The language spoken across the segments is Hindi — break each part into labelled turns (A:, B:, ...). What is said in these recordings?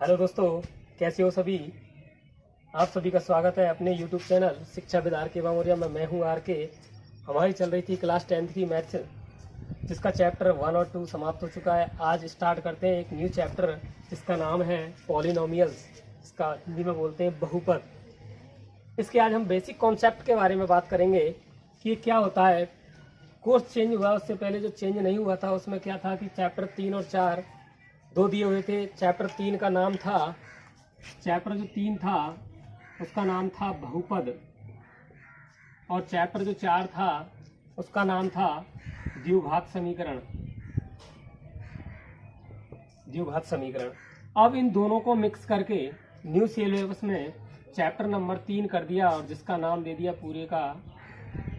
A: हेलो दोस्तों, कैसे हो सभी। आप सभी का स्वागत है अपने YouTube चैनल शिक्षा विद आर के बामोरिया में। मैं हूं आर के। हमारी चल रही थी क्लास 10th की मैथ्स, जिसका चैप्टर 1 और 2 समाप्त हो चुका है। आज स्टार्ट करते हैं एक न्यू चैप्टर जिसका नाम है पॉलिनोमियल्स। इसका हिंदी में बोलते हैं बहुपद। इसके आज हम बेसिक कॉन्सेप्ट के बारे में बात करेंगे कि ये क्या होता है। कोर्स चेंज हुआ, उससे पहले जो चेंज नहीं हुआ था उसमें क्या था कि चैप्टर 3 और 4 दो दिए हुए थे। चैप्टर 3 का नाम था, चैप्टर जो 3 था उसका नाम था बहुपद, और चैप्टर जो 4 था उसका नाम था द्विघात समीकरण। द्विघात समीकरण। अब इन दोनों को मिक्स करके न्यू सिलेबस में चैप्टर नंबर 3 कर दिया और जिसका नाम दे दिया पूरे का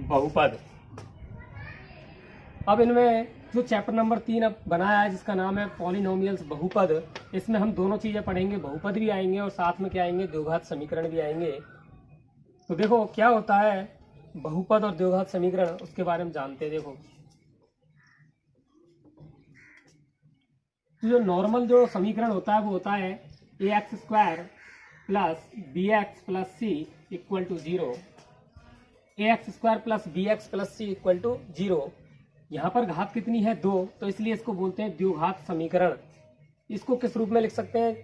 A: बहुपद। अब इनमें जो चैप्टर नंबर 3 अब बनाया है जिसका नाम है पॉलिनोमियल्स बहुपद, इसमें हम दोनों चीजें पढ़ेंगे। बहुपद भी आएंगे और साथ में क्या आएंगे, द्विघात समीकरण भी आएंगे। तो देखो क्या होता है बहुपद और द्विघात समीकरण, उसके बारे में जानते हैं। देखो जो नॉर्मल जो समीकरण होता है वो होता है ax² plus bx plus c equal to 0। ax² plus bx plus c equal to 0। यहाँ पर घात कितनी है, 2, तो इसलिए इसको बोलते हैं द्विघात समीकरण। इसको किस रूप में लिख सकते हैं,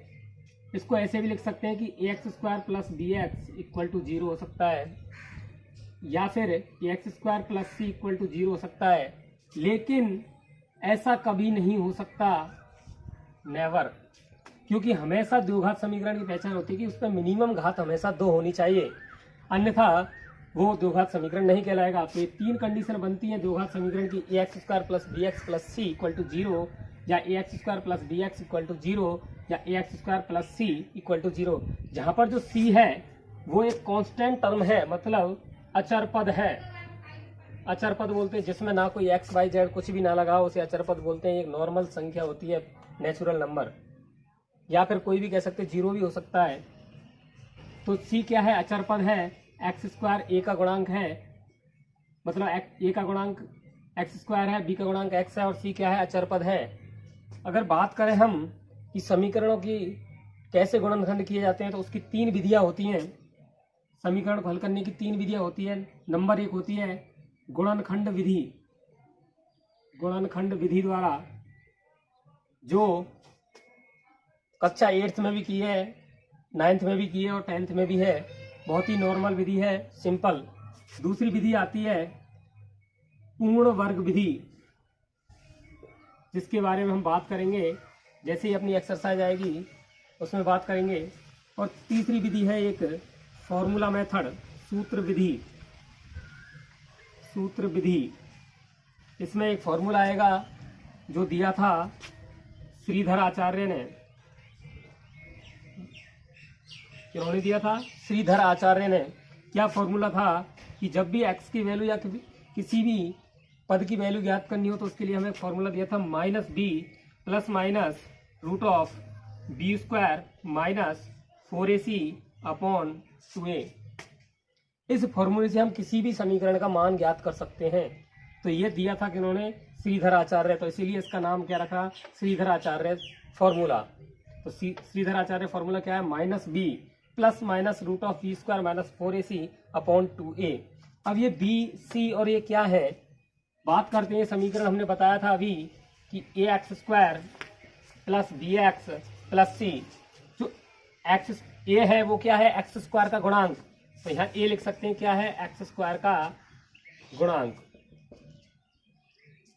A: इसको ऐसे भी लिख सकते हैं कि ax² plus bx equal to 0 हो सकता है, या फिर ax² plus c equal to 0 हो सकता है। लेकिन ऐसा कभी नहीं हो सकता, नेवर, क्योंकि हमेशा द्विघात समीकरण की पहचान होती है कि उस पर मिनिमम घात हमेशा 2 होनी चाहिए, अन्यथा वो द्विघात समीकरण नहीं कहलाएगा। तो ये 3 कंडीशन बनती है द्विघात समीकरण की, ax² plus bx plus c equal to 0, या ax² plus bx equal to 0, या ax² plus c equal to 0। जहाँ पर जो c है वो एक कांस्टेंट टर्म है, मतलब अचर पद है। अचर पद बोलते हैं जिसमें ना कोई x y z कुछ भी ना लगा हो, उसे अचर पद बोलते हैं। एक नॉर्मल संख्या होती है, नेचुरल नंबर, या फिर कोई भी कह सकते हैं, 0 भी हो सकता है। तो c क्या है, अचर पद है। x² a का गुणांक है, मतलब a का गुणांक x² है, b का गुणांक x है, और c क्या है, अचर पद है। अगर बात करें हम कि समीकरणों की कैसे गुणनखंड किए जाते हैं, तो उसकी 3 विधियां होती हैं। समीकरण को हल करने की 3 विधियां होती है। नंबर 1 होती है गुणनखंड विधि। गुणनखंड विधि द्वारा, जो कक्षा 8th में भी की है, 9th में भी की है और 10th में भी है। बहुत ही नॉर्मल विधि है, सिंपल। दूसरी विधि आती है पूर्ण वर्ग विधि, जिसके बारे में हम बात करेंगे जैसे ही अपनी एक्सरसाइज आएगी उसमें बात करेंगे। और तीसरी विधि है एक फॉर्मूला मेथड, सूत्र विधि। सूत्र विधि, इसमें एक फॉर्मूला आएगा जो दिया था श्रीधर आचार्य ने। किन्होंने दिया था, श्रीधर आचार्य ने। क्या फॉर्मूला था कि जब भी x की वैल्यू या किसी भी पद की वैल्यू ज्ञात करनी हो तो उसके लिए हमें फॉर्मूला दिया था -b plus minus √b² minus 4ac upon 2a। इस फॉर्मूले से हम किसी भी समीकरण का मान ज्ञात कर सकते हैं। तो ये दिया था कि उन्होंने श्रीधर आचार्य, तो इसीलिए इसका नाम क्या रखा, श्रीधर आचार्य फॉर्मूला। तो श्रीधर आचार्य फॉर्मूला क्या है, -b plus minus √b² minus 4ac upon 2a। अब ये b, c और ये क्या है, बात करते हैं। समीकरण हमने बताया था अभी कि ax² plus bx plus c। जो a है वो क्या है, x² का गुणांक। तो यहाँ a लिख सकते हैं क्या है, x² का गुणांक,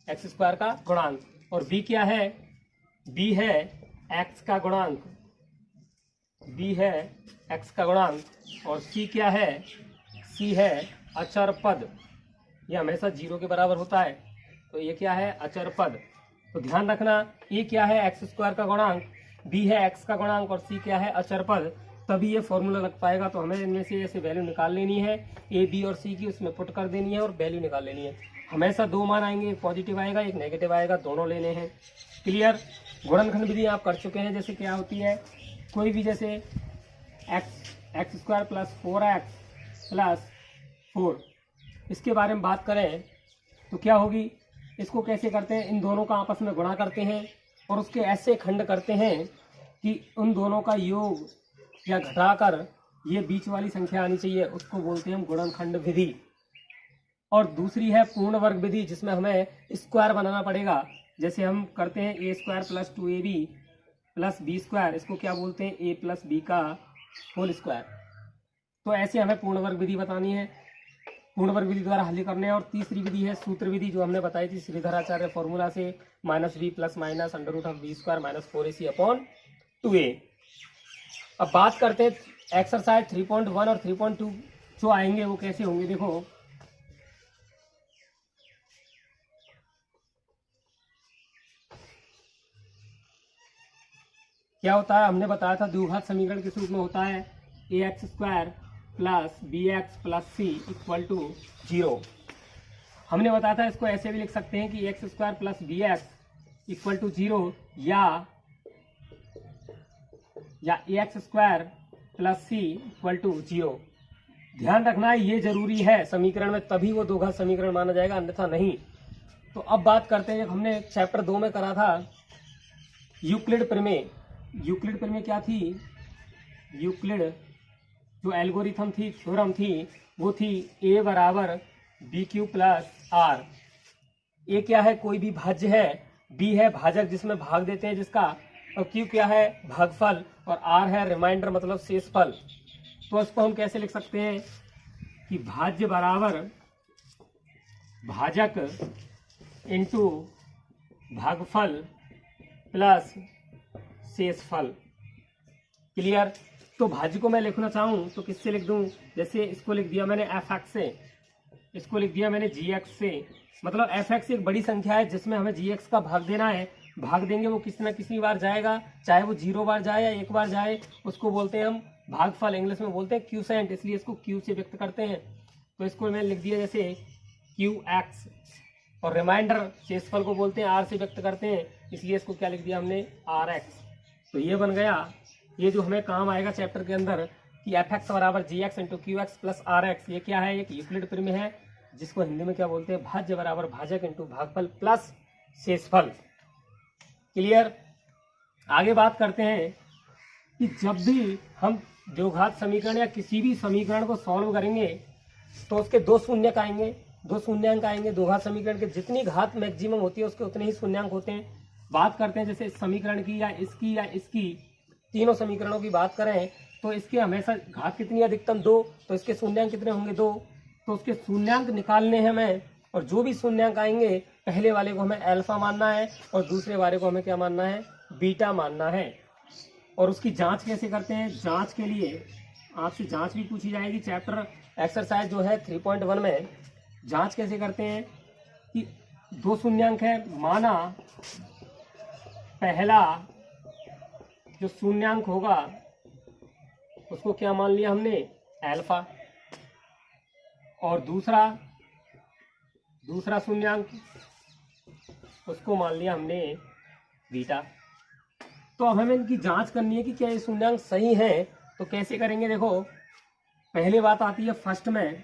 A: x² का गुणांक। और b क्या है, b है x का गुणांक, b है x का गुणांक। और c क्या है, c है अचर पद। ये हमेशा 0 के बराबर होता है, तो ये क्या है, अचर पद। तो ध्यान रखना, a क्या है, x² का गुणांक, b है x का गुणांक, और c क्या है, अचर पद। तभी ये फॉर्मूला लग पाएगा। तो हमें इनमें से ऐसे वैल्यू निकाल लेनी है, a, b और c की, उसमें पुट कर देनी है और वैल्यू निकाल लेनी है। हमेशा 2 मान आएंगे, एक पॉजिटिव आएगा एक नेगेटिव आएगा, दोनों लेने हैं। क्लियर। गुणनखंड विधि आप कर चुके हैं। जैसे क्या होती है, कोई भी जैसे x² प्लस 4x प्लस 4, इसके बारे में बात करें तो क्या होगी, इसको कैसे करते हैं, इन दोनों का आपस में गुणा करते हैं और उसके ऐसे खंड करते हैं कि उन दोनों का योग या घटाकर ये बीच वाली संख्या आनी चाहिए, उसको बोलते हैं हम गुणनखंड विधि। और दूसरी है पूर्ण वर्ग विधि, जिसमें हमें स्क्वायर बनाना पड़ेगा। जैसे हम करते हैं A square plus 2ab plus B square, इसको क्या बोलते हैं, ए प्लस बी का होल स्क्वायर। तो ऐसे हमें पूर्ण वर्ग विधि बतानी है, पूर्ण वर्ग विधि द्वारा हल करने हैं। और तीसरी विधि है सूत्र विधि, जो हमने बताई थी श्रीधराचार्य फॉर्मूला से, -b plus minus √b² minus 4ac/2a। अब बात करते हैं एक्सरसाइज 3.1 और 3.2 जो आएंगे वो कैसे होंगे। देखो क्या होता है, हमने बताया था द्विघात समीकरण किस रूप में होता है, ax² plus bx plus c equal to 0। हमने बताया था इसको ऐसे भी लिख सकते हैं कि x² plus bx equal to 0 या ax² plus c equal to 0। ध्यान रखना है ये जरूरी है समीकरण में, तभी वो द्विघात समीकरण माना जाएगा, अन्यथा नहीं। तो अब बात करते हैं, हमने चैप्टर 2 में करा था यूक्लिड प्रमेय। यूक्लिड प्रमेय क्या थी, यूक्लिड जो एल्गोरिथम थी, थ्योरम थी, वो थी a बराबर bq प्लस r। a क्या है, कोई भी भाज्य है, b है भाजक जिसमें भाग देते हैं जिसका, और q क्या है, भागफल, और r है रिमाइंडर मतलब शेषफल। तो इसको हम कैसे लिख सकते हैं कि भाज्य बराबर भाजक इंटू भागफल प्लस शेषफल। क्लियर। तो भाज्य को मैं लिखना चाहूँ तो किससे लिख दूँ, जैसे इसको लिख दिया मैंने fx से, इसको लिख दिया मैंने gx से। मतलब fx एक बड़ी संख्या है जिसमें हमें gx का भाग देना है, भाग देंगे वो किसी न किसी बार जाएगा, चाहे वो 0 बार जाए या 1 बार जाए, उसको बोलते हैं हम भागफल, इंग्लिश में बोलते हैं क्यूसेंट, इसलिए इसको q से व्यक्त करते हैं। तो इसको मैंने लिख दिया जैसे qx, और रिमाइंडर शेषफल को बोलते हैं r से व्यक्त करते हैं, इसलिए इसको क्या लिख दिया हमने rx। तो ये बन गया, ये जो हमें काम आएगा चैप्टर के अंदर कि fx बराबर gx into qx plus rx। ये क्या है, एक यूक्लिड प्रमेय है जिसको हिंदी में क्या बोलते हैं, भाज्य बराबर भाजक इंटू भागफल प्लस शेषफल। क्लियर। आगे बात करते हैं कि जब भी हम द्विघात समीकरण या किसी भी समीकरण को सॉल्व करेंगे तो उसके दो शून्यक आएंगे, दो शून्यांक आएंगे। द्विघात समीकरण के जितनी घात मैक्सिमम होती है उसके उतने ही शून्यांक होते हैं। बात करते हैं जैसे इस समीकरण की या इसकी तीनों समीकरणों की बात करें तो इसके हमेशा घात कितनी, अधिकतम 2, तो इसके शून्यांक कितने होंगे, 2। तो उसके शून्यांक निकालने हैं हमें, और जो भी शून्यांक आएंगे पहले वाले को हमें अल्फा मानना है और दूसरे वाले को हमें क्या मानना है, बीटा मानना है। और उसकी जांच कैसे करते हैं, जांच के लिए आपसे जांच भी पूछी जाएगी चैप्टर एक्सरसाइज जो है 3.1 में। जांच कैसे करते हैं कि दो शून्यांक है, माना पहला जो शून्यांक होगा उसको क्या मान लिया हमने, अल्फा, और दूसरा शून्यांक उसको मान लिया हमने बीटा। तो अब हमें इनकी जांच करनी है कि क्या ये शून्यांक सही है। तो कैसे करेंगे, देखो पहले बात आती है फर्स्ट में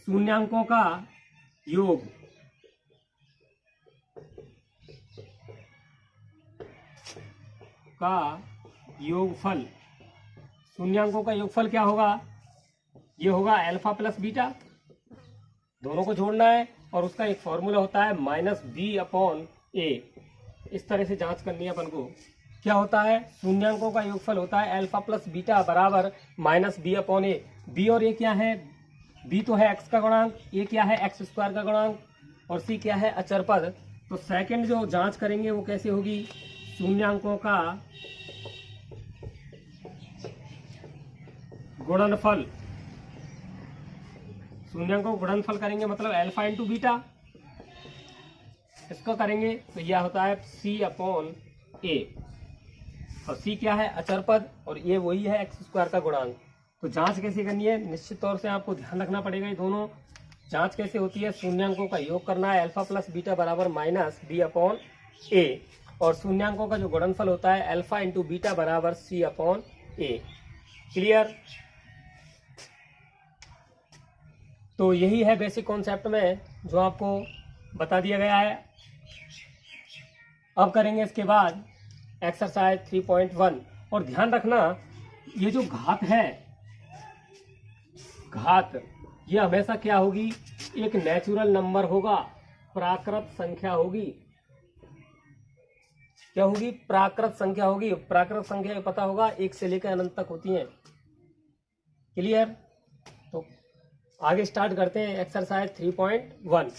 A: शून्यांकों का योग, का योगफल। शून्यांकों का योगफल क्या होगा, ये होगा अल्फा प्लस बीटा, दोनों को जोड़ना है, और उसका एक फॉर्मूला होता है -b/a। इस तरह से जांच करनी है अपन को। क्या होता है, शून्यांकों का योगफल होता है अल्फा प्लस बीटा बराबर -b/a। b और a क्या है, b तो है x का गुणांक, a क्या है x² का गुणांक, और c क्या है अचर पद। तो सेकंड जो जांच करेंगे वो कैसे होगी, शून्यांकों का गुणनफल। शून्यांकों को गुणनफल करेंगे मतलब अल्फा इंटू बीटा, इसको करेंगे तो यह होता है c/a, और c क्या है अचर पद, और ये वही है x² का गुणांक। तो जांच कैसे करनी है, निश्चित तौर से आपको ध्यान रखना पड़ेगा। ये दोनों जांच कैसे होती है, शून्यांकों का योग करना है अल्फा प्लस बीटा बराबर -b/a, और शून्यांकों का जो गुणनफल होता है अल्फा इंटू बीटा बराबर c/a। क्लियर। तो यही है बेसिक कॉन्सेप्ट में जो आपको बता दिया गया है। अब करेंगे इसके बाद एक्सरसाइज 3.1। और ध्यान रखना ये जो घात है, घात ये हमेशा क्या होगी, एक नेचुरल नंबर होगा, प्राकृत संख्या होगी। क्या होगी, प्राकृत संख्या होगी। प्राकृत संख्या ये पता होगा 1 से लेकर अनंत तक होती हैं। क्लियर। तो आगे स्टार्ट करते हैं एक्सरसाइज 3.1।